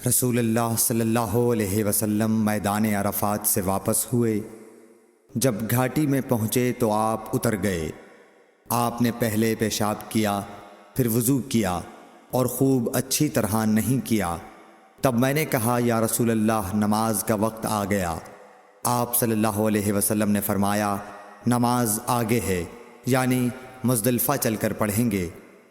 رسول اللہ صلی اللہ علیہ وسلم میدان عرفات سے واپس ہوئے۔ جب گھاٹی میں پہنچے تو آپ اتر گئے۔ آپ نے پہلے پیشاب کیا، پھر وضو کیا اور خوب اچھی طرح نہیں کیا۔ تب میں نے کہا یا رسول اللہ، نماز کا وقت آ گیا۔ آپ صلی اللہ علیہ وسلم نے فرمایا نماز آگے ہے، یعنی مزدلفہ چل کر پڑھیں گے۔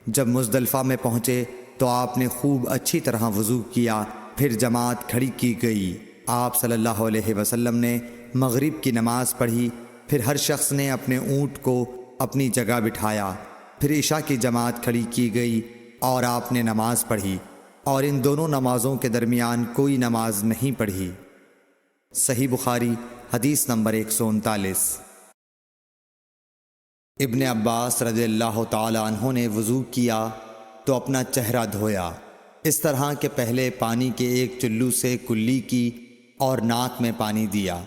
جب مزدلفہ میں پہنچے تو آپ نے خوب اچھی طرح وضو کیا، پھر جماعت کھڑی کی گئی۔ آپ صلی اللہ علیہ وسلم نے مغرب کی نماز پڑھی، پھر ہر شخص نے اپنے اونٹ کو اپنی جگہ بٹھایا، پھر عشاء کی جماعت کھڑی کی گئی اور آپ نے نماز پڑھی، اور ان دونوں نمازوں کے درمیان کوئی نماز نہیں پڑھی۔ صحیح بخاری حدیث نمبر 139۔ ابن عباس رضی اللہ تعالی عنہ نے وضو کیا تو اپنا چہرہ دھویا، اس طرح کہ پہلے پانی کے ایک چلو سے کلی کی اور ناک میں پانی دیا،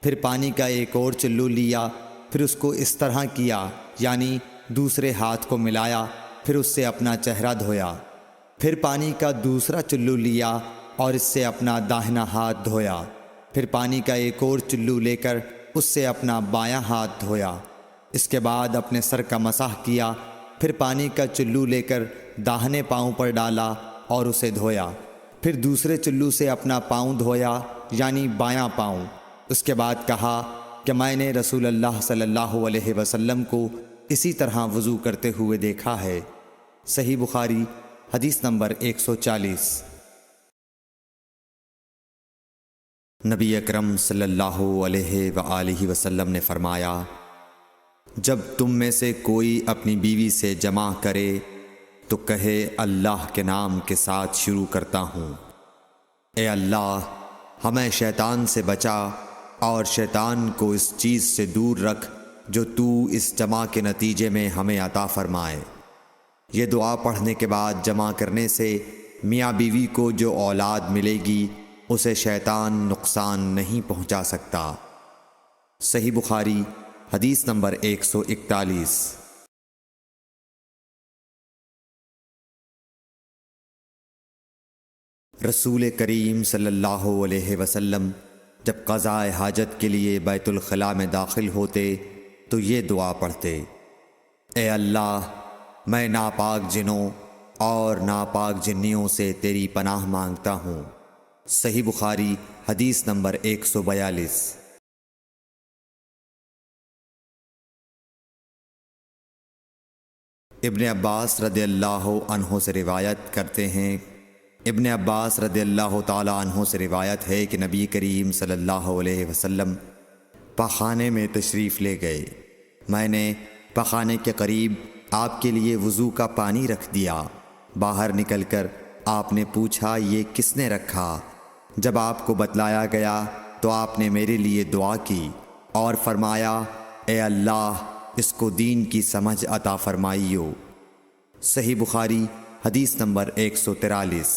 پھر پانی کا ایک اور چلو لیا، پھر اس کو اس طرح کیا، یعنی دوسرے ہاتھ کو ملایا، پھر اس سے اپنا چہرہ دھویا، پھر پانی کا دوسرا چلو لیا اور اس سے اپنا داہنا ہاتھ دھویا، پھر پانی کا ایک اور چلو لے کر اس سے اپنا بایاں ہاتھ دھویا، اس کے بعد اپنے سر کا مسح کیا، پھر پانی کا چلو لے کر داہنے پاؤں پر ڈالا اور اسے دھویا، پھر دوسرے چلو سے اپنا پاؤں دھویا، یعنی بایاں پاؤں۔ اس کے بعد کہا کہ میں نے رسول اللہ صلی اللہ علیہ وسلم کو اسی طرح وضو کرتے ہوئے دیکھا ہے۔ صحیح بخاری حدیث نمبر 140۔ نبی اکرم صلی اللہ علیہ وآلہ وسلم نے فرمایا جب تم میں سے کوئی اپنی بیوی سے جمع کرے تو کہے اللہ کے نام کے ساتھ شروع کرتا ہوں، اے اللہ ہمیں شیطان سے بچا اور شیطان کو اس چیز سے دور رکھ جو تو اس جمع کے نتیجے میں ہمیں عطا فرمائے۔ یہ دعا پڑھنے کے بعد جمع کرنے سے میاں بیوی کو جو اولاد ملے گی اسے شیطان نقصان نہیں پہنچا سکتا۔ صحیح بخاری حدیث نمبر 141۔ رسول کریم صلی اللہ علیہ وسلم جب قضاء حاجت کے لیے بیت الخلاء میں داخل ہوتے تو یہ دعا پڑھتے، اے اللہ میں ناپاک جنوں اور ناپاک جنیوں سے تیری پناہ مانگتا ہوں۔ صحیح بخاری حدیث نمبر 142۔ ابن عباس رضی اللہ عنہ سے روایت کرتے ہیں، ابن عباس رضی اللہ تعالی عنہ سے روایت ہے کہ نبی کریم صلی اللہ علیہ وسلم پاخانے میں تشریف لے گئے۔ میں نے پاخانے کے قریب آپ کے لیے وضو کا پانی رکھ دیا۔ باہر نکل کر آپ نے پوچھا یہ کس نے رکھا؟ جب آپ کو بتلایا گیا تو آپ نے میرے لیے دعا کی اور فرمایا اے اللہ اس کو دین کی سمجھ عطا فرمائیو۔ صحیح بخاری حدیث نمبر 143۔